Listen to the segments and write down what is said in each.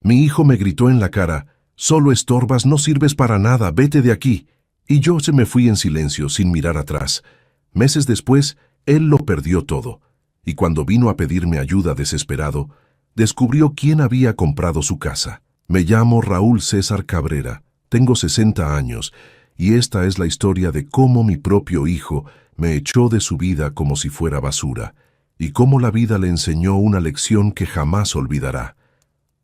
Mi hijo me gritó en la cara: «Solo estorbas, no sirves para nada, vete de aquí». Y yo se me fui en silencio, sin mirar atrás. Meses después, él lo perdió todo. Y cuando vino a pedirme ayuda desesperado, descubrió quién había comprado su casa. Me llamo Raúl César Cabrera, tengo 60 años, y esta es la historia de cómo mi propio hijo me echó de su vida como si fuera basura, y cómo la vida le enseñó una lección que jamás olvidará.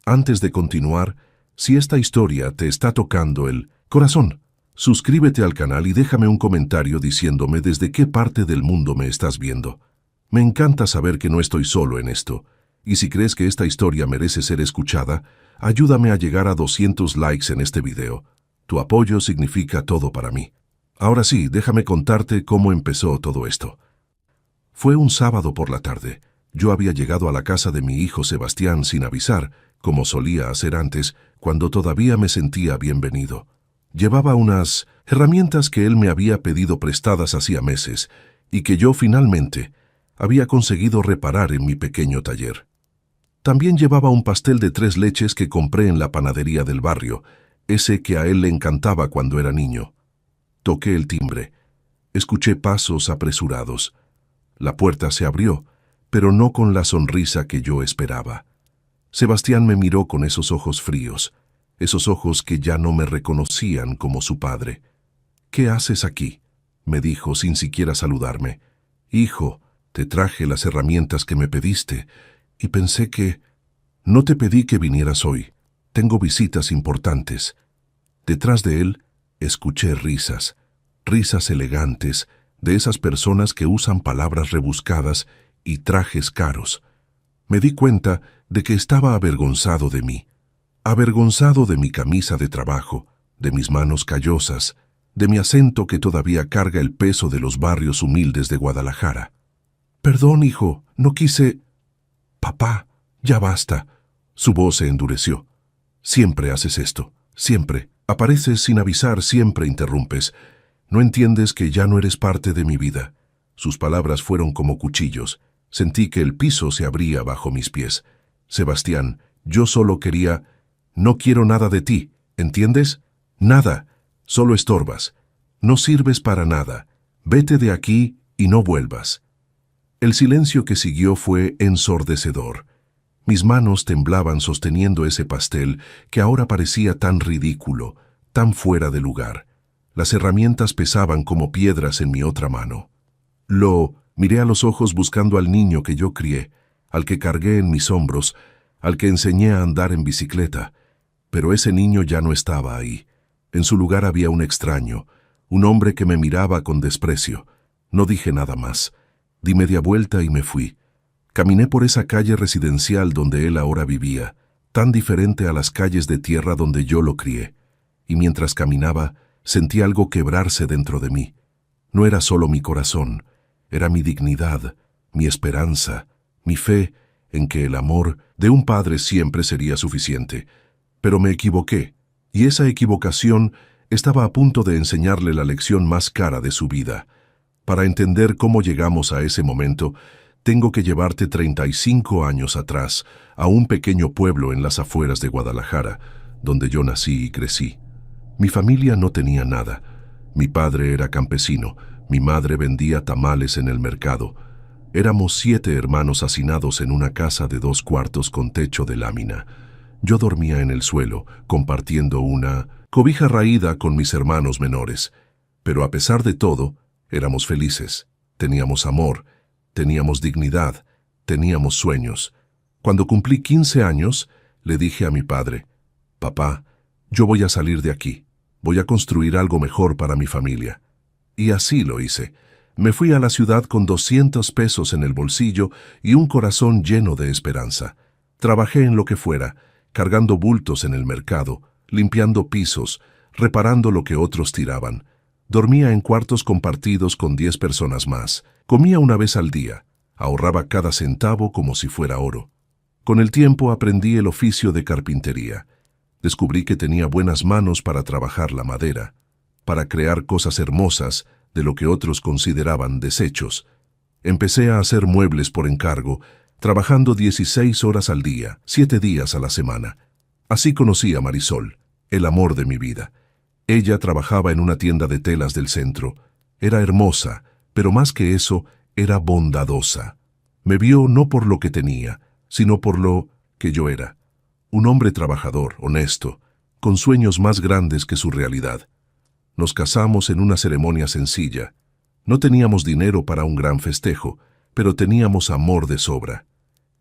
Antes de continuar, si esta historia te está tocando el corazón, suscríbete al canal y déjame un comentario diciéndome desde qué parte del mundo me estás viendo. Me encanta saber que no estoy solo en esto, y si crees que esta historia merece ser escuchada, ayúdame a llegar a 200 likes en este video. Tu apoyo significa todo para mí. Ahora sí, déjame contarte cómo empezó todo esto. Fue un sábado por la tarde. Yo había llegado a la casa de mi hijo Sebastián sin avisar, como solía hacer antes, cuando todavía me sentía bienvenido. Llevaba unas herramientas que él me había pedido prestadas hacía meses, y que yo finalmente había conseguido reparar en mi pequeño taller. También llevaba un pastel de 3 leches que compré en la panadería del barrio, ese que a él le encantaba cuando era niño. Toqué el timbre. Escuché pasos apresurados. La puerta se abrió, pero no con la sonrisa que yo esperaba. Sebastián me miró con esos ojos fríos, esos ojos que ya no me reconocían como su padre. «¿Qué haces aquí?», me dijo sin siquiera saludarme. «Hijo, te traje las herramientas que me pediste, y pensé que... No te pedí que vinieras hoy. Tengo visitas importantes». Detrás de él, escuché risas, risas elegantes, de esas personas que usan palabras rebuscadas y trajes caros. Me di cuenta de que estaba avergonzado de mí, avergonzado de mi camisa de trabajo, de mis manos callosas, de mi acento que todavía carga el peso de los barrios humildes de Guadalajara. «Perdón, hijo, no quise...» «Papá, ya basta». Su voz se endureció. «Siempre haces esto, siempre. Apareces sin avisar, siempre interrumpes. No entiendes que ya no eres parte de mi vida». Sus palabras fueron como cuchillos. Sentí que el piso se abría bajo mis pies. «Sebastián, yo solo quería... No quiero nada de ti, ¿entiendes? Nada. Solo estorbas. No sirves para nada. Vete de aquí y no vuelvas». El silencio que siguió fue ensordecedor. Mis manos temblaban sosteniendo ese pastel que ahora parecía tan ridículo, tan fuera de lugar. Las herramientas pesaban como piedras en mi otra mano. Lo miré a los ojos buscando al niño que yo crié, al que cargué en mis hombros, al que enseñé a andar en bicicleta. Pero ese niño ya no estaba ahí. En su lugar había un extraño, un hombre que me miraba con desprecio. No dije nada más. Di media vuelta y me fui. Caminé por esa calle residencial donde él ahora vivía, tan diferente a las calles de tierra donde yo lo crié. Y mientras caminaba, sentí algo quebrarse dentro de mí. No era solo mi corazón, era mi dignidad, mi esperanza, mi fe en que el amor de un padre siempre sería suficiente. Pero me equivoqué, y esa equivocación estaba a punto de enseñarle la lección más cara de su vida. Para entender cómo llegamos a ese momento, tengo que llevarte 35 años atrás, a un pequeño pueblo en las afueras de Guadalajara, donde yo nací y crecí. Mi familia no tenía nada. Mi padre era campesino, mi madre vendía tamales en el mercado. Éramos 7 hermanos hacinados en una casa de 2 cuartos con techo de lámina. Yo dormía en el suelo, compartiendo una cobija raída con mis hermanos menores. Pero a pesar de todo, éramos felices, teníamos amor, teníamos dignidad, teníamos sueños. Cuando cumplí 15 años, le dije a mi padre: «Papá, yo voy a salir de aquí, voy a construir algo mejor para mi familia». Y así lo hice. Me fui a la ciudad con 200 pesos en el bolsillo y un corazón lleno de esperanza. Trabajé en lo que fuera, cargando bultos en el mercado, limpiando pisos, reparando lo que otros tiraban. Dormía en cuartos compartidos con 10 personas más. Comía una vez al día. Ahorraba cada centavo como si fuera oro. Con el tiempo aprendí el oficio de carpintería. Descubrí que tenía buenas manos para trabajar la madera, para crear cosas hermosas de lo que otros consideraban desechos. Empecé a hacer muebles por encargo, trabajando 16 horas al día, 7 días a la semana. Así conocí a Marisol, el amor de mi vida. Ella trabajaba en una tienda de telas del centro. Era hermosa, pero más que eso, era bondadosa. Me vio no por lo que tenía, sino por lo que yo era. Un hombre trabajador, honesto, con sueños más grandes que su realidad. Nos casamos en una ceremonia sencilla. No teníamos dinero para un gran festejo, pero teníamos amor de sobra.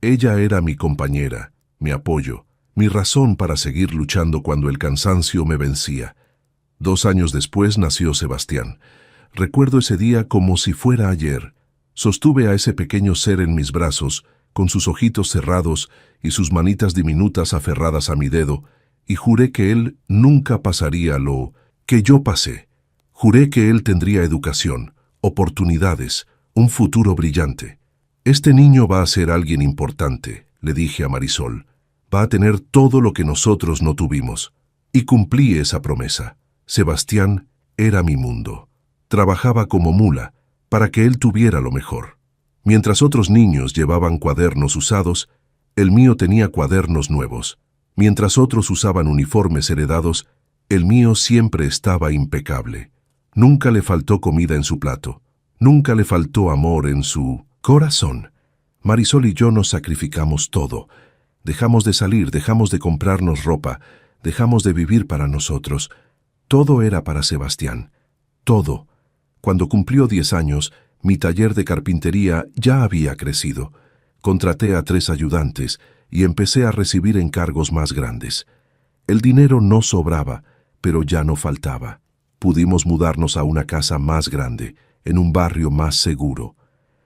Ella era mi compañera, mi apoyo, mi razón para seguir luchando cuando el cansancio me vencía. 2 años después nació Sebastián. Recuerdo ese día como si fuera ayer. Sostuve a ese pequeño ser en mis brazos, con sus ojitos cerrados y sus manitas diminutas aferradas a mi dedo, y juré que él nunca pasaría lo que yo pasé. Juré que él tendría educación, oportunidades, un futuro brillante. Este niño va a ser alguien importante, le dije a Marisol. Va a tener todo lo que nosotros no tuvimos. Y cumplí esa promesa. Sebastián era mi mundo. Trabajaba como mula para que él tuviera lo mejor. Mientras otros niños llevaban cuadernos usados, el mío tenía cuadernos nuevos. Mientras otros usaban uniformes heredados, el mío siempre estaba impecable. Nunca le faltó comida en su plato. Nunca le faltó amor en su corazón. Marisol y yo nos sacrificamos todo. Dejamos de salir, dejamos de comprarnos ropa, dejamos de vivir para nosotros. Todo era para Sebastián. Todo. Cuando cumplió 10 años, mi taller de carpintería ya había crecido. Contraté a 3 ayudantes y empecé a recibir encargos más grandes. El dinero no sobraba, pero ya no faltaba. Pudimos mudarnos a una casa más grande, en un barrio más seguro.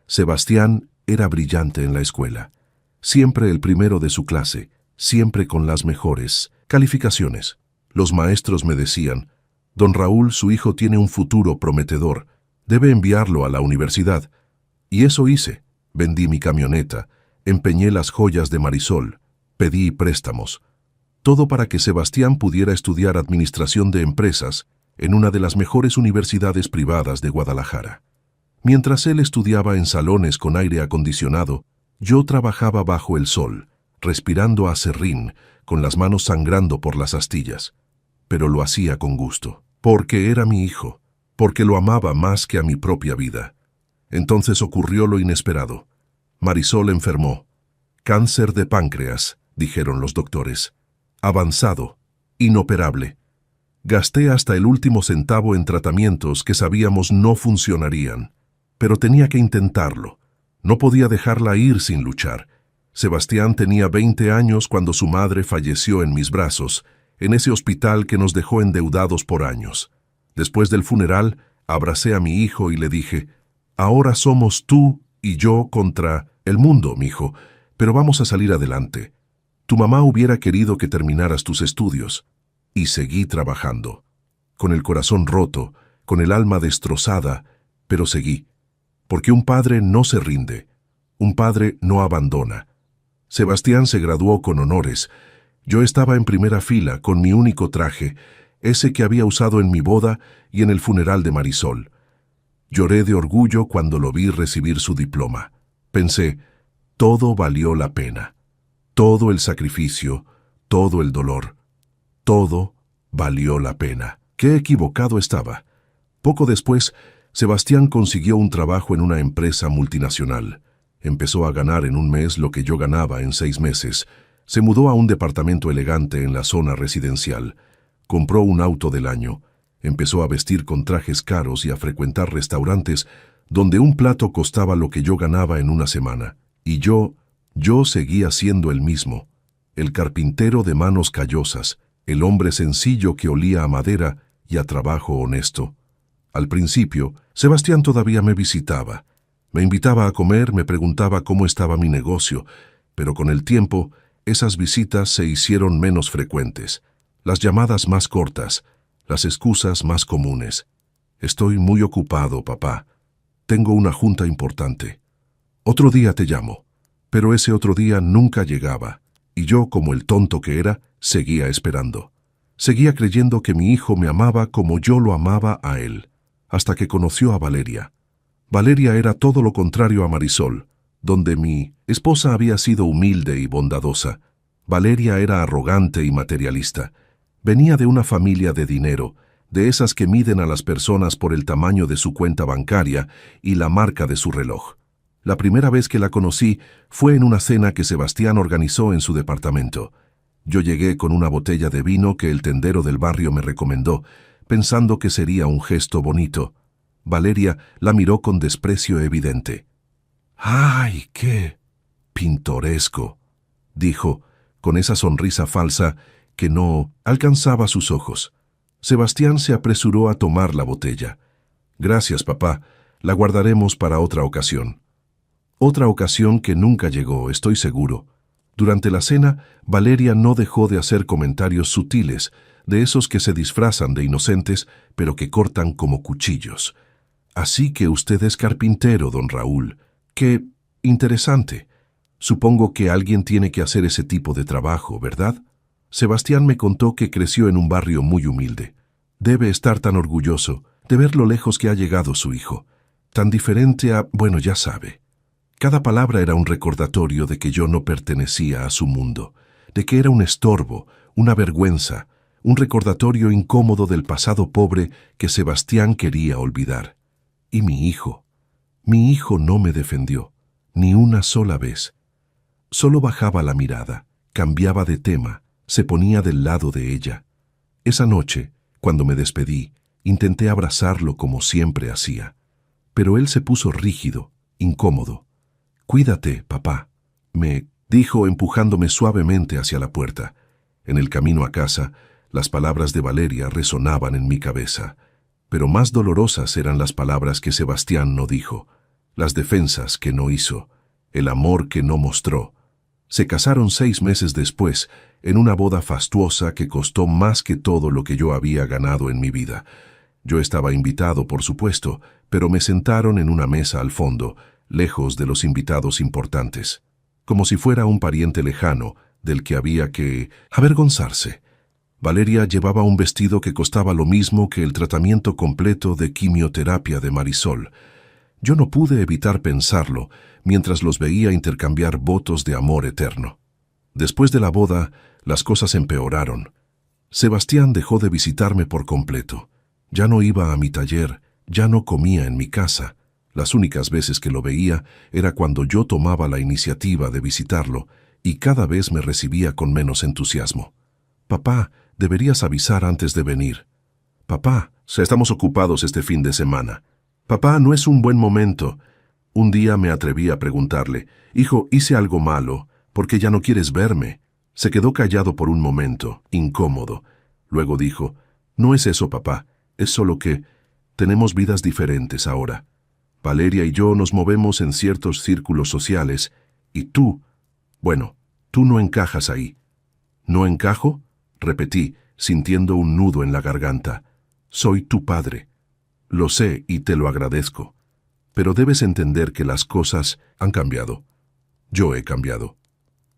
Sebastián era brillante en la escuela. Siempre el primero de su clase, siempre con las mejores calificaciones. Los maestros me decían: «Don Raúl, su hijo tiene un futuro prometedor. Debe enviarlo a la universidad». Y eso hice. Vendí mi camioneta, empeñé las joyas de Marisol, pedí préstamos. Todo para que Sebastián pudiera estudiar administración de empresas en una de las mejores universidades privadas de Guadalajara. Mientras él estudiaba en salones con aire acondicionado, yo trabajaba bajo el sol, respirando aserrín, con las manos sangrando por las astillas. Pero lo hacía con gusto, porque era mi hijo, porque lo amaba más que a mi propia vida. Entonces ocurrió lo inesperado. Marisol enfermó. Cáncer de páncreas, dijeron los doctores. Avanzado, inoperable. Gasté hasta el último centavo en tratamientos que sabíamos no funcionarían, pero tenía que intentarlo. No podía dejarla ir sin luchar. Sebastián tenía 20 años cuando su madre falleció en mis brazos, en ese hospital que nos dejó endeudados por años. Después del funeral, abracé a mi hijo y le dije: «Ahora somos tú y yo contra el mundo, mijo, pero vamos a salir adelante. Tu mamá hubiera querido que terminaras tus estudios». Y seguí trabajando. Con el corazón roto, con el alma destrozada, pero seguí. Porque un padre no se rinde, un padre no abandona. Sebastián se graduó con honores. Yo estaba en primera fila con mi único traje, ese que había usado en mi boda y en el funeral de Marisol. Lloré de orgullo cuando lo vi recibir su diploma. Pensé, todo valió la pena. Todo el sacrificio, todo el dolor. Todo valió la pena. Qué equivocado estaba. Poco después, Sebastián consiguió un trabajo en una empresa multinacional. Empezó a ganar en un mes lo que yo ganaba en 6 meses. Se mudó a un departamento elegante en la zona residencial. Compró un auto del año. Empezó a vestir con trajes caros y a frecuentar restaurantes donde un plato costaba lo que yo ganaba en una semana. Y yo seguía siendo el mismo. El carpintero de manos callosas, el hombre sencillo que olía a madera y a trabajo honesto. Al principio, Sebastián todavía me visitaba. Me invitaba a comer, me preguntaba cómo estaba mi negocio, pero con el tiempo, esas visitas se hicieron menos frecuentes, las llamadas más cortas, las excusas más comunes. «Estoy muy ocupado, papá. Tengo una junta importante. Otro día te llamo». Pero ese otro día nunca llegaba, y yo, como el tonto que era, seguía esperando. Seguía creyendo que mi hijo me amaba como yo lo amaba a él, hasta que conoció a Valeria. Valeria era todo lo contrario a Marisol, donde mi esposa había sido humilde y bondadosa. Valeria era arrogante y materialista. Venía de una familia de dinero, de esas que miden a las personas por el tamaño de su cuenta bancaria y la marca de su reloj. La primera vez que la conocí fue en una cena que Sebastián organizó en su departamento. Yo llegué con una botella de vino que el tendero del barrio me recomendó, pensando que sería un gesto bonito. Valeria la miró con desprecio evidente. ¡Ay, qué pintoresco!, dijo, con esa sonrisa falsa que no alcanzaba sus ojos. Sebastián se apresuró a tomar la botella. Gracias, papá, la guardaremos para otra ocasión. Otra ocasión que nunca llegó, estoy seguro. Durante la cena, Valeria no dejó de hacer comentarios sutiles, de esos que se disfrazan de inocentes, pero que cortan como cuchillos. Así que usted es carpintero, don Raúl. ¡Qué interesante! Supongo que alguien tiene que hacer ese tipo de trabajo, ¿verdad? Sebastián me contó que creció en un barrio muy humilde. Debe estar tan orgulloso de ver lo lejos que ha llegado su hijo. Tan diferente a, bueno, ya sabe. Cada palabra era un recordatorio de que yo no pertenecía a su mundo, de que era un estorbo, una vergüenza, un recordatorio incómodo del pasado pobre que Sebastián quería olvidar. Y mi hijo no me defendió, ni una sola vez. Solo bajaba la mirada, cambiaba de tema, se ponía del lado de ella. Esa noche, cuando me despedí, intenté abrazarlo como siempre hacía. Pero él se puso rígido, incómodo. «Cuídate, papá», me dijo empujándome suavemente hacia la puerta. En el camino a casa, las palabras de Valeria resonaban en mi cabeza. Pero más dolorosas eran las palabras que Sebastián no dijo, las defensas que no hizo, el amor que no mostró. Se casaron 6 meses después, en una boda fastuosa que costó más que todo lo que yo había ganado en mi vida. Yo estaba invitado, por supuesto, pero me sentaron en una mesa al fondo, lejos de los invitados importantes, como si fuera un pariente lejano del que había que avergonzarse. Valeria llevaba un vestido que costaba lo mismo que el tratamiento completo de quimioterapia de Marisol. Yo no pude evitar pensarlo mientras los veía intercambiar votos de amor eterno. Después de la boda, las cosas empeoraron. Sebastián dejó de visitarme por completo. Ya no iba a mi taller, ya no comía en mi casa. Las únicas veces que lo veía era cuando yo tomaba la iniciativa de visitarlo y cada vez me recibía con menos entusiasmo. «Papá, deberías avisar antes de venir». «Papá, estamos ocupados este fin de semana». «Papá, no es un buen momento». Un día me atreví a preguntarle, «Hijo, hice algo malo, ¿por qué ya no quieres verme?» Se quedó callado por un momento, incómodo. Luego dijo, «No es eso, papá, es solo que tenemos vidas diferentes ahora. Valeria y yo nos movemos en ciertos círculos sociales, y tú, bueno, tú no encajas ahí». «¿No encajo?», repetí, sintiendo un nudo en la garganta. «Soy tu padre. Lo sé y te lo agradezco. Pero debes entender que las cosas han cambiado. Yo he cambiado».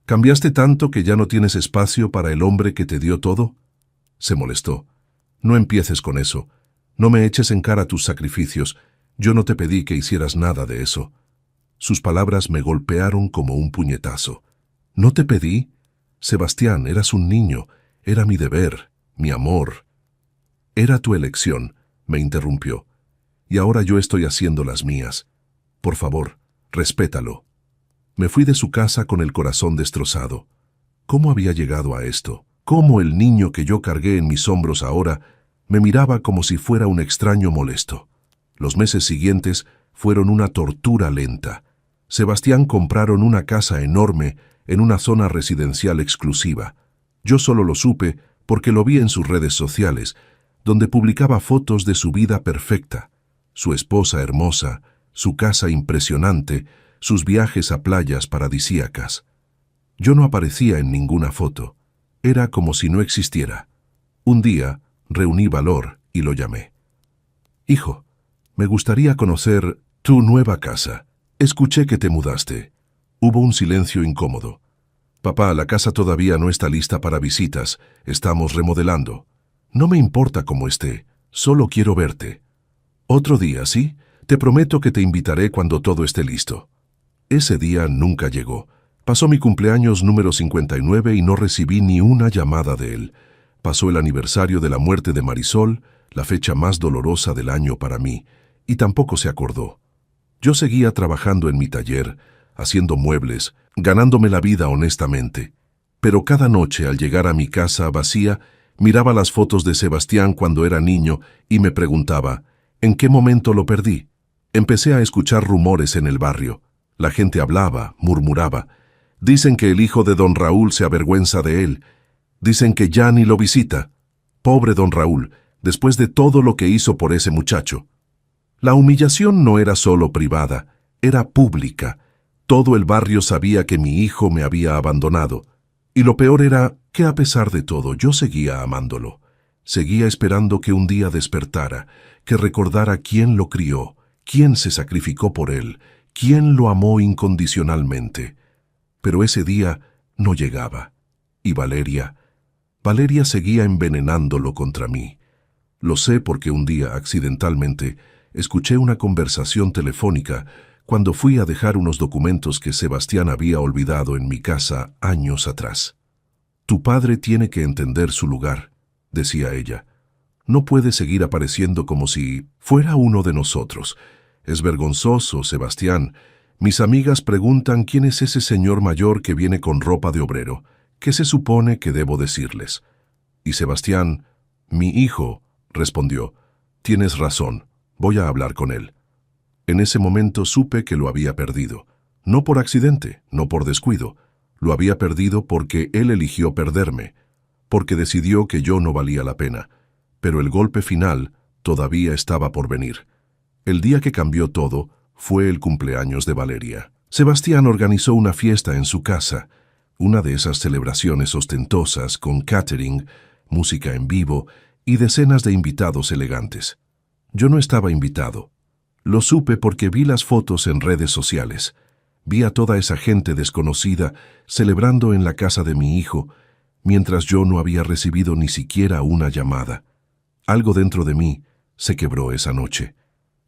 «¿Cambiaste tanto que ya no tienes espacio para el hombre que te dio todo?». Se molestó. «No empieces con eso. No me eches en cara tus sacrificios. Yo no te pedí que hicieras nada de eso». Sus palabras me golpearon como un puñetazo. «¿No te pedí? Sebastián, eras un niño. Era mi deber, mi amor». «Era tu elección», me interrumpió. «Y ahora yo estoy haciendo las mías. Por favor, respétalo». Me fui de su casa con el corazón destrozado. ¿Cómo había llegado a esto? ¿Cómo el niño que yo cargué en mis hombros ahora me miraba como si fuera un extraño molesto? Los meses siguientes fueron una tortura lenta. Sebastián compraron una casa enorme en una zona residencial exclusiva. Yo solo lo supe porque lo vi en sus redes sociales, donde publicaba fotos de su vida perfecta, su esposa hermosa, su casa impresionante, sus viajes a playas paradisíacas. Yo no aparecía en ninguna foto. Era como si no existiera. Un día reuní valor y lo llamé. «Hijo, me gustaría conocer tu nueva casa. Escuché que te mudaste». Hubo un silencio incómodo. «Papá, la casa todavía no está lista para visitas. Estamos remodelando». «No me importa cómo esté. Solo quiero verte». «Otro día, ¿sí? Te prometo que te invitaré cuando todo esté listo». Ese día nunca llegó. Pasó mi cumpleaños número 59 y no recibí ni una llamada de él. Pasó el aniversario de la muerte de Marisol, la fecha más dolorosa del año para mí, y tampoco se acordó. Yo seguía trabajando en mi taller, haciendo muebles, ganándome la vida honestamente. Pero cada noche, al llegar a mi casa vacía, miraba las fotos de Sebastián cuando era niño y me preguntaba, ¿en qué momento lo perdí? Empecé a escuchar rumores en el barrio. La gente hablaba, murmuraba. Dicen que el hijo de don Raúl se avergüenza de él. Dicen que ya ni lo visita. Pobre don Raúl, después de todo lo que hizo por ese muchacho. La humillación no era solo privada, era pública. Todo el barrio sabía que mi hijo me había abandonado. Y lo peor era que a pesar de todo yo seguía amándolo. Seguía esperando que un día despertara, que recordara quién lo crió, quién se sacrificó por él, quién lo amó incondicionalmente. Pero ese día no llegaba. Y Valeria seguía envenenándolo contra mí. Lo sé porque un día, accidentalmente, escuché una conversación telefónica cuando fui a dejar unos documentos que Sebastián había olvidado en mi casa años atrás. Tu padre tiene que entender su lugar, decía ella. No puede seguir apareciendo como si fuera uno de nosotros. Es vergonzoso, Sebastián. Mis amigas preguntan quién es ese señor mayor que viene con ropa de obrero. ¿Qué se supone que debo decirles? Y Sebastián, mi hijo, respondió, tienes razón, voy a hablar con él. En ese momento supe que lo había perdido. No por accidente, no por descuido. Lo había perdido porque él eligió perderme, porque decidió que yo no valía la pena. Pero el golpe final todavía estaba por venir. El día que cambió todo fue el cumpleaños de Valeria. Sebastián organizó una fiesta en su casa, una de esas celebraciones ostentosas con catering, música en vivo y decenas de invitados elegantes. Yo no estaba invitado. Lo supe porque vi las fotos en redes sociales. Vi a toda esa gente desconocida celebrando en la casa de mi hijo, mientras yo no había recibido ni siquiera una llamada. Algo dentro de mí se quebró esa noche.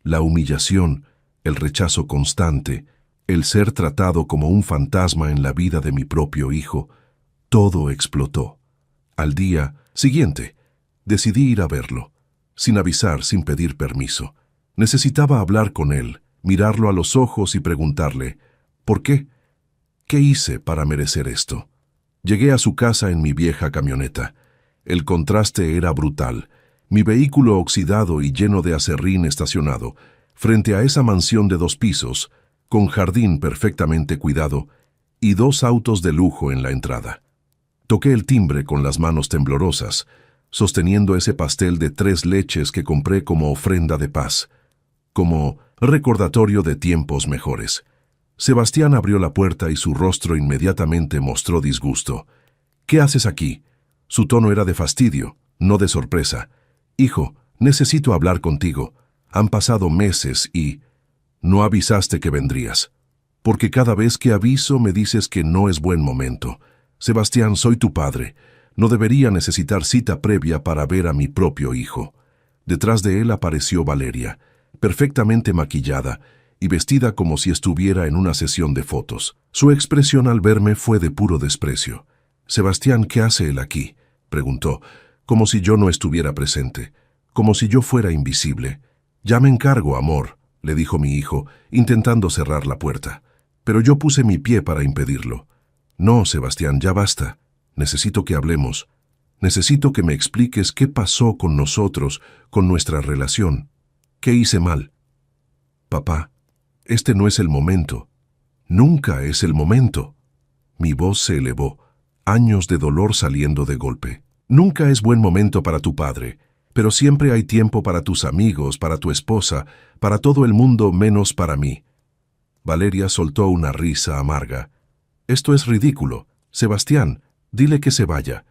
La humillación, el rechazo constante, el ser tratado como un fantasma en la vida de mi propio hijo, todo explotó. Al día siguiente, decidí ir a verlo, sin avisar, sin pedir permiso. Necesitaba hablar con él, mirarlo a los ojos y preguntarle, ¿por qué? ¿Qué hice para merecer esto? Llegué a su casa en mi vieja camioneta. El contraste era brutal. Mi vehículo oxidado y lleno de aserrín estacionado, frente a esa mansión de 2 pisos, con jardín perfectamente cuidado, y 2 autos de lujo en la entrada. Toqué el timbre con las manos temblorosas, sosteniendo ese pastel de 3 leches que compré como ofrenda de paz, como recordatorio de tiempos mejores. Sebastián abrió la puerta y su rostro inmediatamente mostró disgusto. ¿Qué haces aquí? Su tono era de fastidio, no de sorpresa. Hijo, necesito hablar contigo. Han pasado meses y... No avisaste que vendrías. Porque cada vez que aviso me dices que no es buen momento. Sebastián, soy tu padre. No debería necesitar cita previa para ver a mi propio hijo. Detrás de él apareció Valeria, perfectamente maquillada y vestida como si estuviera en una sesión de fotos. Su expresión al verme fue de puro desprecio. «Sebastián, ¿qué hace él aquí?», preguntó, como si yo no estuviera presente, como si yo fuera invisible. «Ya me encargo, amor», le dijo mi hijo, intentando cerrar la puerta. Pero yo puse mi pie para impedirlo. «No, Sebastián, ya basta. Necesito que hablemos. Necesito que me expliques qué pasó con nosotros, con nuestra relación. ¿Qué hice mal?» «Papá, este no es el momento. Nunca es el momento». Mi voz se elevó, años de dolor saliendo de golpe. «Nunca es buen momento para tu padre, pero siempre hay tiempo para tus amigos, para tu esposa, para todo el mundo menos para mí». Valeria soltó una risa amarga. «Esto es ridículo. Sebastián, dile que se vaya».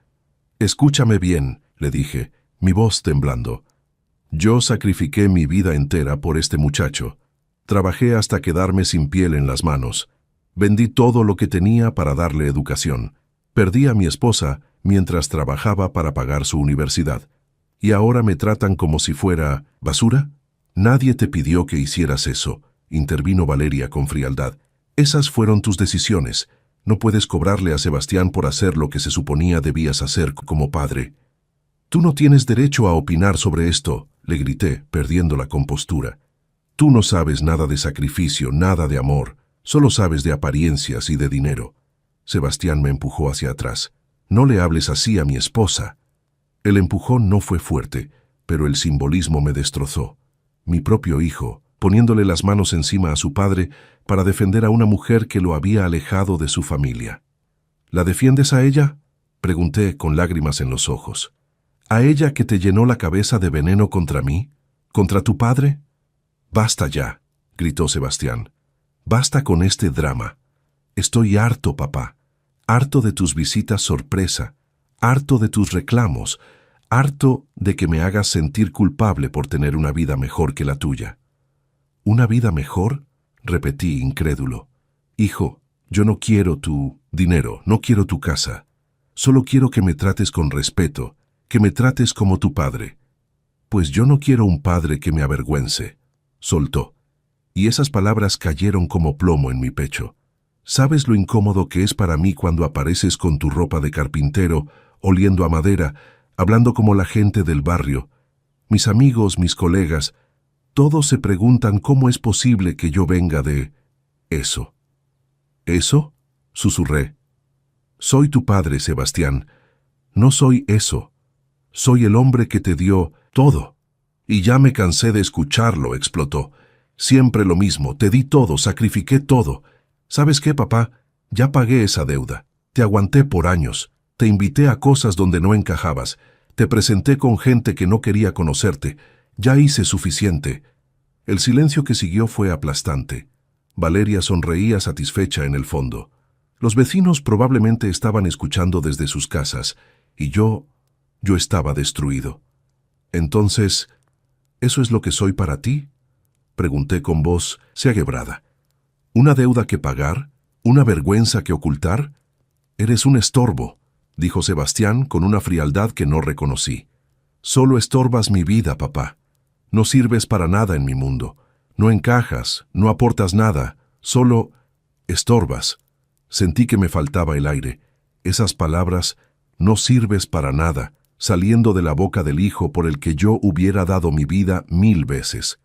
«Escúchame bien», le dije, mi voz temblando. «Yo sacrifiqué mi vida entera por este muchacho. Trabajé hasta quedarme sin piel en las manos. Vendí todo lo que tenía para darle educación. Perdí a mi esposa mientras trabajaba para pagar su universidad. ¿Y ahora me tratan como si fuera basura?» «Nadie te pidió que hicieras eso», intervino Valeria con frialdad. «Esas fueron tus decisiones. No puedes cobrarle a Sebastián por hacer lo que se suponía debías hacer como padre. Tú no tienes derecho a opinar sobre esto, le grité, perdiendo la compostura. Tú no sabes nada de sacrificio, nada de amor, solo sabes de apariencias y de dinero. Sebastián me empujó hacia atrás. No le hables así a mi esposa. El empujón no fue fuerte, pero el simbolismo me destrozó. Mi propio hijo, poniéndole las manos encima a su padre para defender a una mujer que lo había alejado de su familia. ¿La defiendes a ella?, pregunté con lágrimas en los ojos. ¿A ella que te llenó la cabeza de veneno contra mí? ¿Contra tu padre? «Basta ya», gritó Sebastián. «Basta con este drama. Estoy harto, papá. Harto de tus visitas sorpresa. Harto de tus reclamos. Harto de que me hagas sentir culpable por tener una vida mejor que la tuya». «¿Una vida mejor?», repetí incrédulo. «Hijo, yo no quiero tu dinero, no quiero tu casa. Solo quiero que me trates con respeto, que me trates como tu padre». «Pues yo no quiero un padre que me avergüence», soltó. Y esas palabras cayeron como plomo en mi pecho. ¿Sabes lo incómodo que es para mí cuando apareces con tu ropa de carpintero, oliendo a madera, hablando como la gente del barrio? Mis amigos, mis colegas, todos se preguntan cómo es posible que yo venga de eso. ¿Eso?, susurré. «Soy tu padre, Sebastián. No soy eso. Soy el hombre que te dio todo». «Y ya me cansé de escucharlo», explotó. «Siempre lo mismo, te di todo, sacrifiqué todo. ¿Sabes qué, papá? Ya pagué esa deuda. Te aguanté por años. Te invité a cosas donde no encajabas. Te presenté con gente que no quería conocerte. Ya hice suficiente». El silencio que siguió fue aplastante. Valeria sonreía satisfecha en el fondo. Los vecinos probablemente estaban escuchando desde sus casas, y yo estaba destruido. «Entonces, ¿eso es lo que soy para ti?», pregunté con voz quebrada. «¿Una deuda que pagar? ¿Una vergüenza que ocultar?». «Eres un estorbo», dijo Sebastián con una frialdad que no reconocí. «Solo estorbas mi vida, papá. No sirves para nada en mi mundo. No encajas, no aportas nada, solo estorbas». Sentí que me faltaba el aire. Esas palabras, «no sirves para nada», saliendo de la boca del hijo por el que yo hubiera dado mi vida 1000 veces.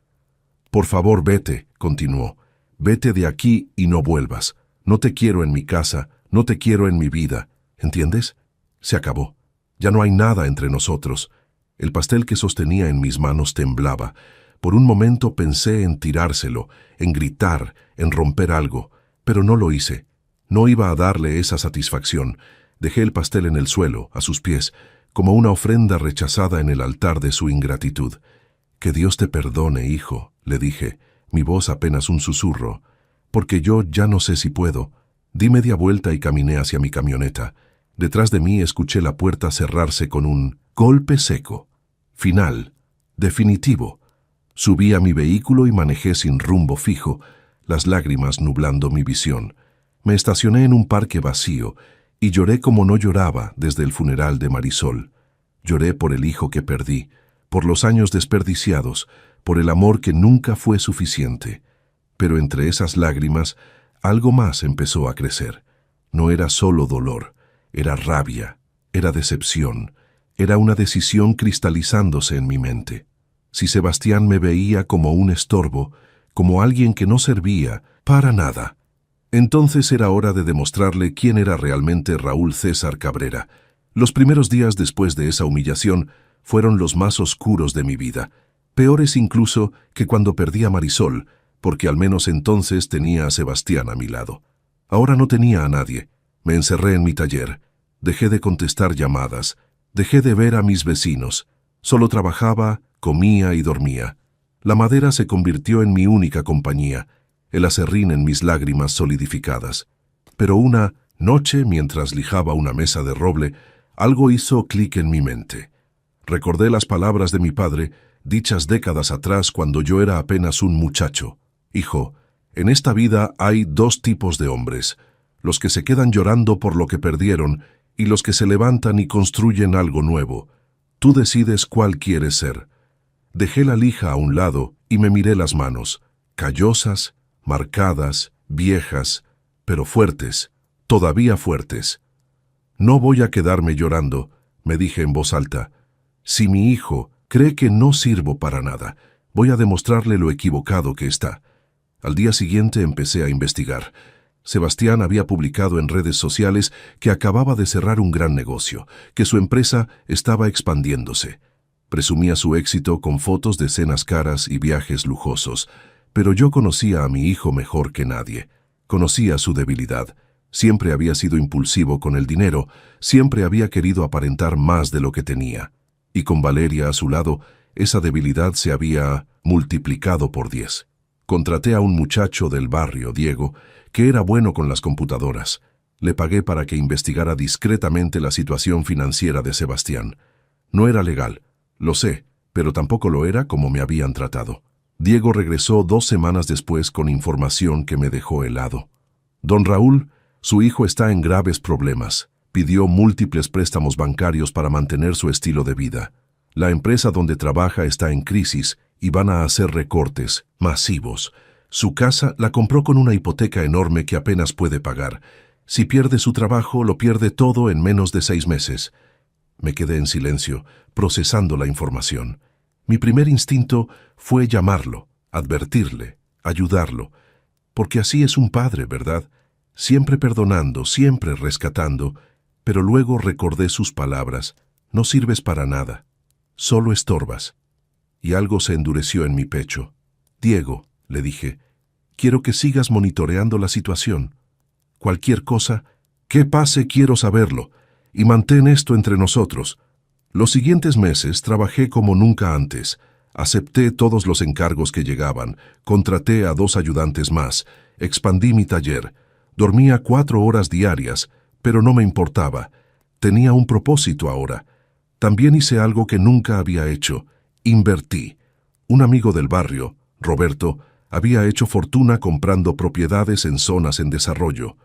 «Por favor, vete», continuó. «Vete de aquí y no vuelvas. No te quiero en mi casa, no te quiero en mi vida. ¿Entiendes? Se acabó. Ya no hay nada entre nosotros». El pastel que sostenía en mis manos temblaba. Por un momento pensé en tirárselo, en gritar, en romper algo, pero no lo hice. No iba a darle esa satisfacción. Dejé el pastel en el suelo, a sus pies, como una ofrenda rechazada en el altar de su ingratitud. «Que Dios te perdone, hijo», le dije, mi voz apenas un susurro, «porque yo ya no sé si puedo». Di media vuelta y caminé hacia mi camioneta. Detrás de mí escuché la puerta cerrarse con un golpe seco. Final, definitivo. Subí a mi vehículo y manejé sin rumbo fijo, las lágrimas nublando mi visión. Me estacioné en un parque vacío y lloré como no lloraba desde el funeral de Marisol. Lloré por el hijo que perdí, por los años desperdiciados, por el amor que nunca fue suficiente. Pero entre esas lágrimas, algo más empezó a crecer. No era solo dolor, era rabia, era decepción, era una decisión cristalizándose en mi mente. Si Sebastián me veía como un estorbo, como alguien que no servía para nada, entonces era hora de demostrarle quién era realmente Raúl César Cabrera. Los primeros días después de esa humillación fueron los más oscuros de mi vida, peores incluso que cuando perdí a Marisol, porque al menos entonces tenía a Sebastián a mi lado. Ahora no tenía a nadie. Me encerré en mi taller. Dejé de contestar llamadas. Dejé de ver a mis vecinos. Solo trabajaba, comía y dormía. La madera se convirtió en mi única compañía, el aserrín en mis lágrimas solidificadas. Pero una noche, mientras lijaba una mesa de roble, algo hizo clic en mi mente. Recordé las palabras de mi padre, dichas décadas atrás cuando yo era apenas un muchacho. «Hijo, en esta vida hay dos tipos de hombres, los que se quedan llorando por lo que perdieron y los que se levantan y construyen algo nuevo. Tú decides cuál quieres ser». Dejé la lija a un lado y me miré las manos, callosas, marcadas, viejas, pero fuertes, todavía fuertes. No voy a quedarme llorando, me dije en voz alta. Si mi hijo cree que no sirvo para nada, voy a demostrarle lo equivocado que está. Al día siguiente empecé a investigar. Sebastián había publicado en redes sociales que acababa de cerrar un gran negocio, que su empresa estaba expandiéndose. Presumía su éxito con fotos de cenas caras y viajes lujosos, pero yo conocía a mi hijo mejor que nadie. Conocía su debilidad. Siempre había sido impulsivo con el dinero, siempre había querido aparentar más de lo que tenía. Y con Valeria a su lado, esa debilidad se había multiplicado por 10. Contraté a un muchacho del barrio, Diego, que era bueno con las computadoras. Le pagué para que investigara discretamente la situación financiera de Sebastián. No era legal, lo sé, pero tampoco lo era como me habían tratado. Diego regresó 2 semanas después con información que me dejó helado. Don Raúl, su hijo está en graves problemas. Pidió múltiples préstamos bancarios para mantener su estilo de vida. La empresa donde trabaja está en crisis y van a hacer recortes masivos. Su casa la compró con una hipoteca enorme que apenas puede pagar. Si pierde su trabajo, lo pierde todo en menos de 6 meses. Me quedé en silencio, procesando la información. Mi primer instinto fue llamarlo, advertirle, ayudarlo. Porque así es un padre, ¿verdad? Siempre perdonando, siempre rescatando. Pero luego recordé sus palabras. No sirves para nada. Solo estorbas. Y algo se endureció en mi pecho. Diego, le dije, quiero que sigas monitoreando la situación. Cualquier cosa, que pase quiero saberlo, y mantén esto entre nosotros. Los siguientes meses trabajé como nunca antes. Acepté todos los encargos que llegaban, contraté a 2 ayudantes más, expandí mi taller, dormía 4 horas diarias, pero no me importaba. Tenía un propósito ahora. También hice algo que nunca había hecho. Invertí. Un amigo del barrio, Roberto, había hecho fortuna comprando propiedades en zonas en desarrollo.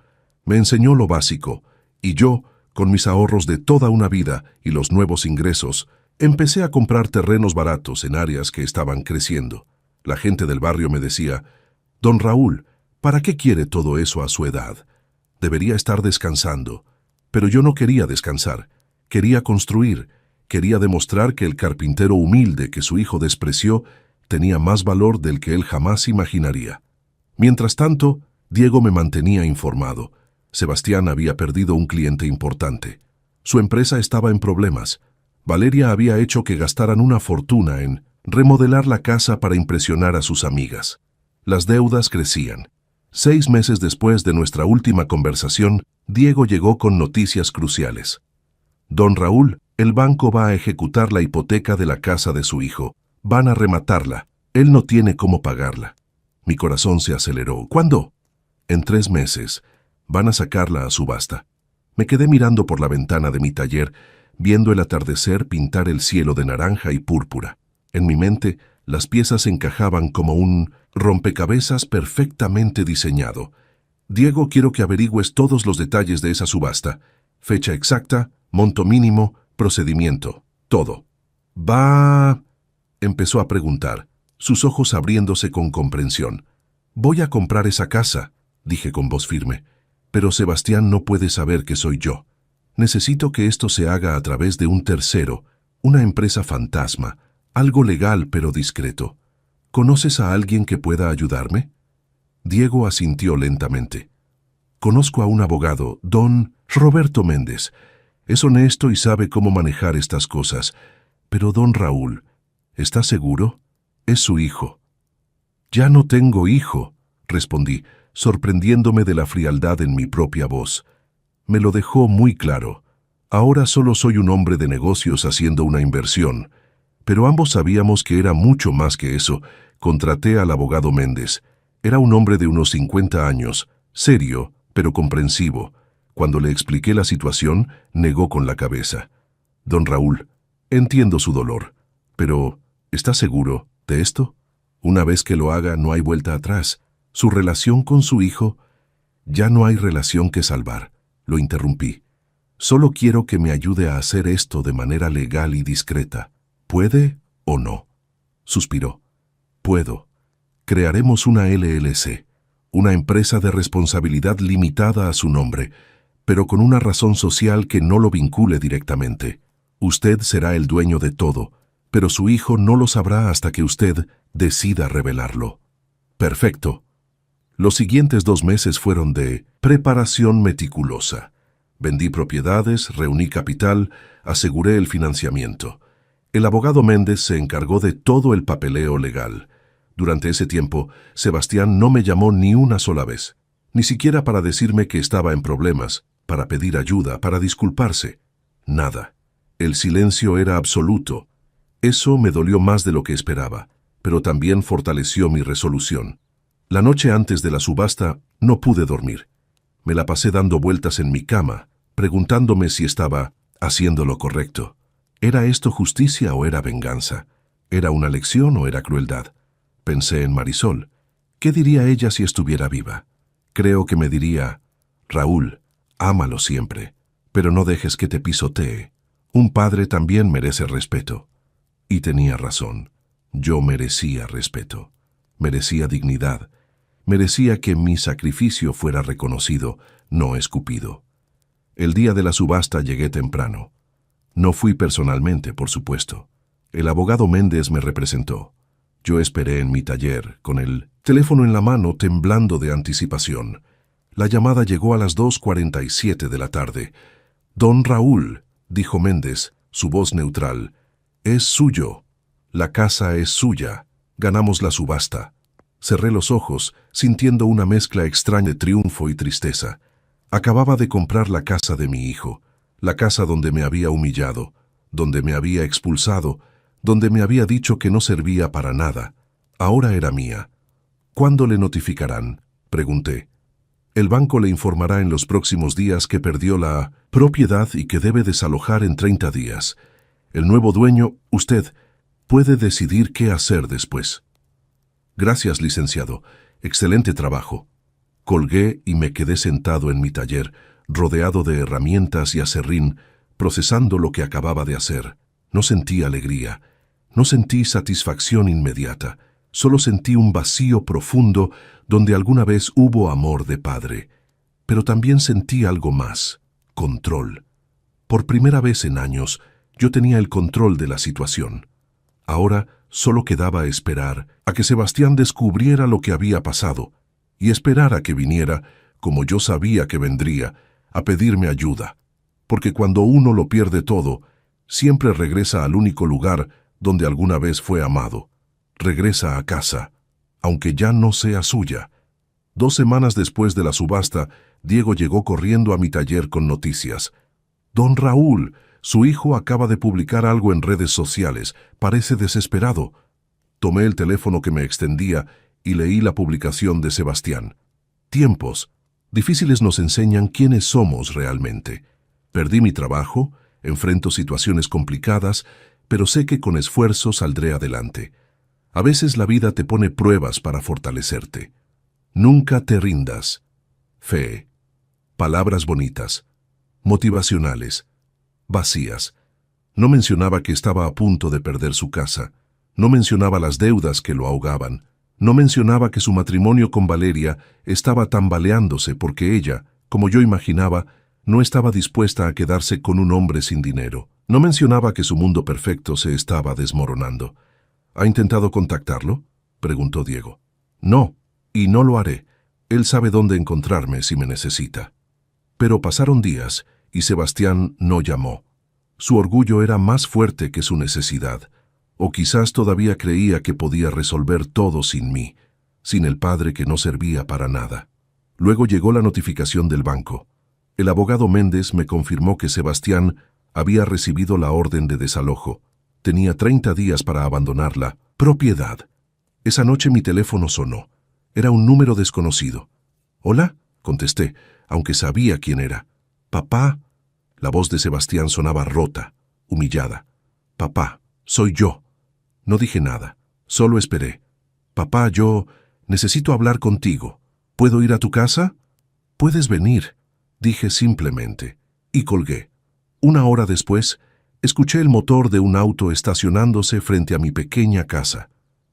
Me enseñó lo básico, y yo, con mis ahorros de toda una vida y los nuevos ingresos, empecé a comprar terrenos baratos en áreas que estaban creciendo. La gente del barrio me decía, «Don Raúl, ¿para qué quiere todo eso a su edad? Debería estar descansando». Pero yo no quería descansar, quería construir, quería demostrar que el carpintero humilde que su hijo despreció tenía más valor del que él jamás imaginaría. Mientras tanto, Diego me mantenía informado. Sebastián había perdido un cliente importante. Su empresa estaba en problemas. Valeria había hecho que gastaran una fortuna en remodelar la casa para impresionar a sus amigas. Las deudas crecían. 6 meses después de nuestra última conversación, Diego llegó con noticias cruciales. «Don Raúl, el banco va a ejecutar la hipoteca de la casa de su hijo. Van a rematarla. Él no tiene cómo pagarla». Mi corazón se aceleró. «¿Cuándo?» «En 3 meses. Van a sacarla a subasta». Me quedé mirando por la ventana de mi taller, viendo el atardecer pintar el cielo de naranja y púrpura. En mi mente, las piezas encajaban como un rompecabezas perfectamente diseñado. «Diego, quiero que averigües todos los detalles de esa subasta. Fecha exacta, monto mínimo, procedimiento, todo». «Va...» empezó a preguntar, sus ojos abriéndose con comprensión. «Voy a comprar esa casa», dije con voz firme, «pero Sebastián no puede saber que soy yo. Necesito que esto se haga a través de un tercero, una empresa fantasma, algo legal pero discreto. ¿Conoces a alguien que pueda ayudarme?» Diego asintió lentamente. «Conozco a un abogado, don Roberto Méndez. Es honesto y sabe cómo manejar estas cosas. Pero don Raúl, ¿está seguro? Es su hijo». «Ya no tengo hijo», respondí, sorprendiéndome de la frialdad en mi propia voz. Me lo dejó muy claro. Ahora solo soy un hombre de negocios haciendo una inversión. Pero ambos sabíamos que era mucho más que eso. Contraté al abogado Méndez. Era un hombre de unos 50 años, serio, pero comprensivo. Cuando le expliqué la situación, negó con la cabeza. «Don Raúl, entiendo su dolor, pero ¿está seguro de esto? Una vez que lo haga, no hay vuelta atrás. Su relación con su hijo...» «Ya no hay relación que salvar», lo interrumpí. «Solo quiero que me ayude a hacer esto de manera legal y discreta. ¿Puede o no?» Suspiró. «Puedo. Crearemos una LLC, una empresa de responsabilidad limitada a su nombre. pero con una razón social que no lo vincule directamente. Usted será el dueño de todo, pero su hijo no lo sabrá hasta que usted decida revelarlo. Perfecto. Los siguientes 2 meses fueron de preparación meticulosa. Vendí propiedades, reuní capital, aseguré el financiamiento. El abogado Méndez se encargó de todo el papeleo legal. Durante ese tiempo, Sebastián no me llamó ni una sola vez, ni siquiera para decirme que estaba en problemas, para pedir ayuda, para disculparse. Nada. El silencio era absoluto. Eso me dolió más de lo que esperaba, pero también fortaleció mi resolución. La noche antes de la subasta no pude dormir. Me la pasé dando vueltas en mi cama, preguntándome si estaba haciendo lo correcto. ¿Era esto justicia o era venganza? ¿Era una lección o era crueldad? Pensé en Marisol. ¿Qué diría ella si estuviera viva? Creo que me diría: Raúl, ámalo siempre, pero no dejes que te pisotee. Un padre también merece respeto. Y tenía razón. Yo merecía respeto. Merecía dignidad. Merecía que mi sacrificio fuera reconocido, no escupido. El día de la subasta llegué temprano. No fui personalmente, por supuesto. El abogado Méndez me representó. Yo esperé en mi taller, con el teléfono en la mano, temblando de anticipación. La llamada llegó a las 2:47 de la tarde. «Don Raúl», dijo Méndez, su voz neutral, «es suyo. La casa es suya. Ganamos la subasta». Cerré los ojos, sintiendo una mezcla extraña de triunfo y tristeza. Acababa de comprar la casa de mi hijo, la casa donde me había humillado, donde me había expulsado, donde me había dicho que no servía para nada. Ahora era mía. «¿Cuándo le notificarán?», pregunté. «El banco le informará en los próximos días que perdió la propiedad y que debe desalojar en 30 días. El nuevo dueño, usted, puede decidir qué hacer después». «Gracias, licenciado. Excelente trabajo». Colgué y me quedé sentado en mi taller, rodeado de herramientas y aserrín, procesando lo que acababa de hacer. No sentí alegría, no sentí satisfacción inmediata, solo sentí un vacío profundo donde alguna vez hubo amor de padre. Pero también sentí algo más: control. Por primera vez en años, yo tenía el control de la situación. Ahora solo quedaba esperar a que Sebastián descubriera lo que había pasado y esperar a que viniera, como yo sabía que vendría, a pedirme ayuda. Porque cuando uno lo pierde todo, siempre regresa al único lugar donde alguna vez fue amado. Regresa a casa, aunque ya no sea suya. 2 semanas después de la subasta, Diego llegó corriendo a mi taller con noticias. «Don Raúl, su hijo acaba de publicar algo en redes sociales. Parece desesperado». Tomé el teléfono que me extendía y leí la publicación de Sebastián. Tiempos difíciles nos enseñan quiénes somos realmente. Perdí mi trabajo, enfrento situaciones complicadas, pero sé que con esfuerzo saldré adelante. A veces la vida te pone pruebas para fortalecerte. Nunca te rindas. Fe. Palabras bonitas, motivacionales, vacías. No mencionaba que estaba a punto de perder su casa. No mencionaba las deudas que lo ahogaban. No mencionaba que su matrimonio con Valeria estaba tambaleándose porque ella, como yo imaginaba, no estaba dispuesta a quedarse con un hombre sin dinero. No mencionaba que su mundo perfecto se estaba desmoronando. ¿Ha intentado contactarlo?, preguntó Diego. No, y no lo haré. Él sabe dónde encontrarme si me necesita. Pero pasaron días y Sebastián no llamó. Su orgullo era más fuerte que su necesidad. O quizás todavía creía que podía resolver todo sin mí, sin el padre que no servía para nada. Luego llegó la notificación del banco. El abogado Méndez me confirmó que Sebastián había recibido la orden de desalojo. Tenía 30 días para abandonar la propiedad. Esa noche mi teléfono sonó. Era un número desconocido. «¿Hola?», contesté, aunque sabía quién era. «Papá». La voz de Sebastián sonaba rota, humillada. «Papá, soy yo». No dije nada, solo esperé. «Papá, yo necesito hablar contigo. ¿Puedo ir a tu casa?». «Puedes venir», dije simplemente, y colgué. 1 hora después, escuché el motor de un auto estacionándose frente a mi pequeña casa.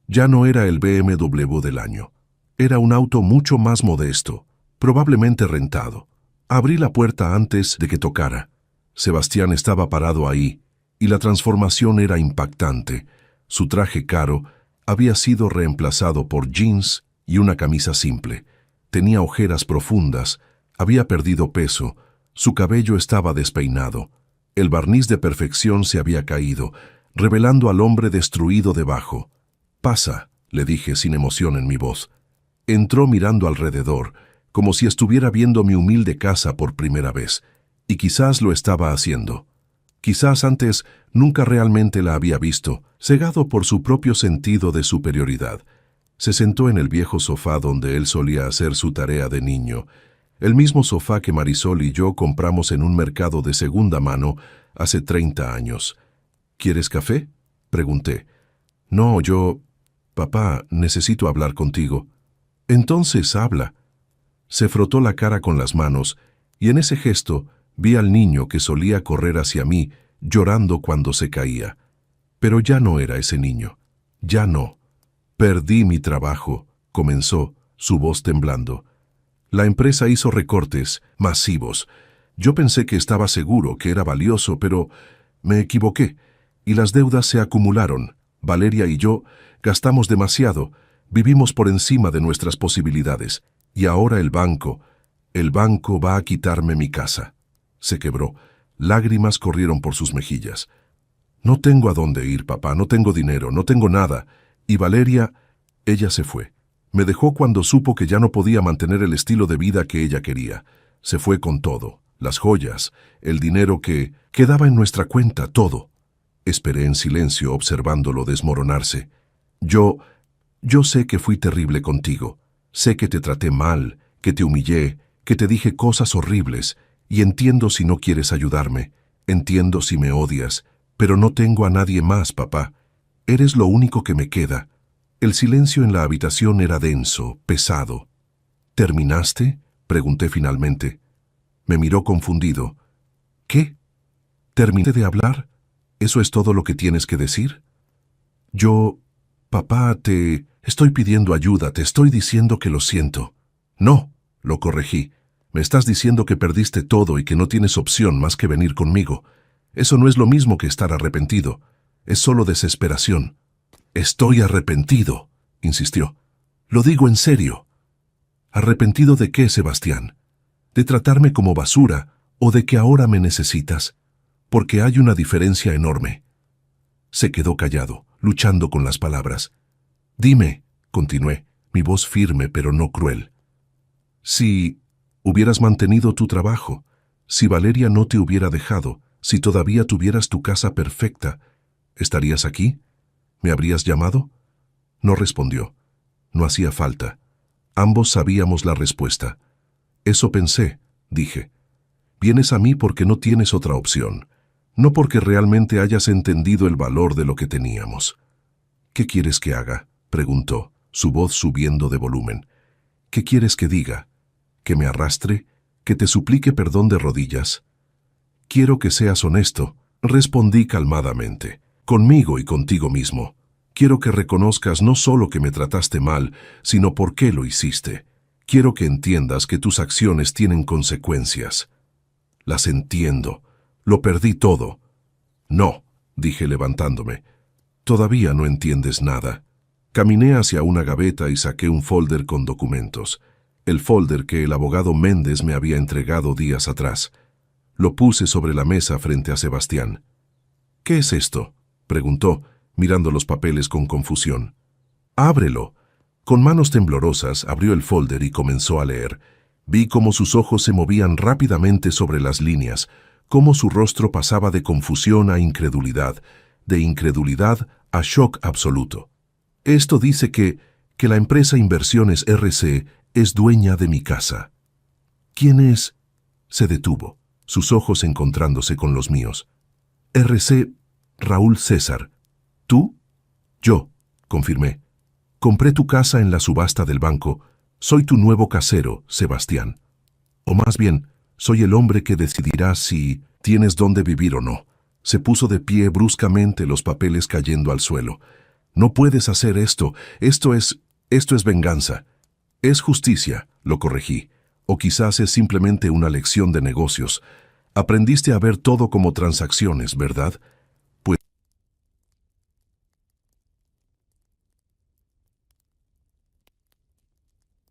Ya no era el BMW del año. Era un auto mucho más modesto, probablemente rentado. Abrí la puerta antes de que tocara. Sebastián estaba parado ahí, y la transformación era impactante. Su traje caro había sido reemplazado por jeans y una camisa simple. Tenía ojeras profundas, había perdido peso, su cabello estaba despeinado. El barniz de perfección se había caído, revelando al hombre destruido debajo. «Pasa», le dije sin emoción en mi voz. Entró mirando alrededor, como si estuviera viendo mi humilde casa por primera vez, y quizás lo estaba haciendo. Quizás antes nunca realmente la había visto, cegado por su propio sentido de superioridad. Se sentó en el viejo sofá donde él solía hacer su tarea de niño, el mismo sofá que Marisol y yo compramos en un mercado de segunda mano hace 30 años. «¿Quieres café?», pregunté. «No, Papá, necesito hablar contigo». «Entonces habla». Se frotó la cara con las manos, y en ese gesto vi al niño que solía correr hacia mí, llorando cuando se caía. Pero ya no era ese niño. Ya no. «Perdí mi trabajo», comenzó, su voz temblando. «La empresa hizo recortes masivos. Yo pensé que estaba seguro, que era valioso, pero me equivoqué, y las deudas se acumularon. Valeria y yo gastamos demasiado, vivimos por encima de nuestras posibilidades, y ahora el banco va a quitarme mi casa». Se quebró. Lágrimas corrieron por sus mejillas. «No tengo a dónde ir, papá, no tengo dinero, no tengo nada. Y Valeria, ella se fue. Me dejó cuando supo que ya no podía mantener el estilo de vida que ella quería. Se fue con todo, las joyas, el dinero que quedaba en nuestra cuenta, todo». Esperé en silencio observándolo desmoronarse. Yo sé que fui terrible contigo. Sé que te traté mal, que te humillé, que te dije cosas horribles, y entiendo si no quieres ayudarme, entiendo si me odias, pero no tengo a nadie más, papá. Eres lo único que me queda». El silencio en la habitación era denso, pesado. «¿Terminaste?», pregunté finalmente. Me miró confundido. «¿Qué? ¿Terminé de hablar? ¿Eso es todo lo que tienes que decir?» «Papá, te estoy pidiendo ayuda, te estoy diciendo que lo siento». «No», lo corregí. «Me estás diciendo que perdiste todo y que no tienes opción más que venir conmigo. Eso no es lo mismo que estar arrepentido. Es solo desesperación». «Estoy arrepentido», insistió. «Lo digo en serio». «¿Arrepentido de qué, Sebastián? ¿De tratarme como basura o de que ahora me necesitas? Porque hay una diferencia enorme». Se quedó callado, luchando con las palabras. «Dime», continué, mi voz firme pero no cruel. «Si hubieras mantenido tu trabajo, si Valeria no te hubiera dejado, si todavía tuvieras tu casa perfecta, ¿estarías aquí? ¿Me habrías llamado?». No respondió. No hacía falta. Ambos sabíamos la respuesta. «Eso pensé», dije. «Vienes a mí porque no tienes otra opción, no porque realmente hayas entendido el valor de lo que teníamos». «¿Qué quieres que haga?», preguntó, su voz subiendo de volumen. «¿Qué quieres que diga? ¿Que me arrastre? ¿Que te suplique perdón de rodillas?». «Quiero que seas honesto», respondí calmadamente, «conmigo y contigo mismo. Quiero que reconozcas no solo que me trataste mal, sino por qué lo hiciste. Quiero que entiendas que tus acciones tienen consecuencias». «Las entiendo. Lo perdí todo». «No», dije levantándome. «Todavía no entiendes nada». Caminé hacia una gaveta y saqué un folder con documentos. El folder que el abogado Méndez me había entregado días atrás. Lo puse sobre la mesa frente a Sebastián. «¿Qué es esto?», preguntó, mirando los papeles con confusión. «Ábrelo». Con manos temblorosas abrió el folder y comenzó a leer. Vi cómo sus ojos se movían rápidamente sobre las líneas, cómo su rostro pasaba de confusión a incredulidad, de incredulidad a shock absoluto. «Esto dice que la empresa Inversiones RC es dueña de mi casa». «¿Quién es?». Se detuvo, sus ojos encontrándose con los míos. «RC, Raúl César». «¿Tú?». «Yo», confirmé. «Compré tu casa en la subasta del banco. Soy tu nuevo casero, Sebastián. O más bien, soy el hombre que decidirá si tienes dónde vivir o no». Se puso de pie bruscamente, los papeles cayendo al suelo. «No puedes hacer esto. Esto es venganza». «Es justicia», lo corregí. O quizás es simplemente una lección de negocios. Aprendiste a ver todo como transacciones, ¿verdad?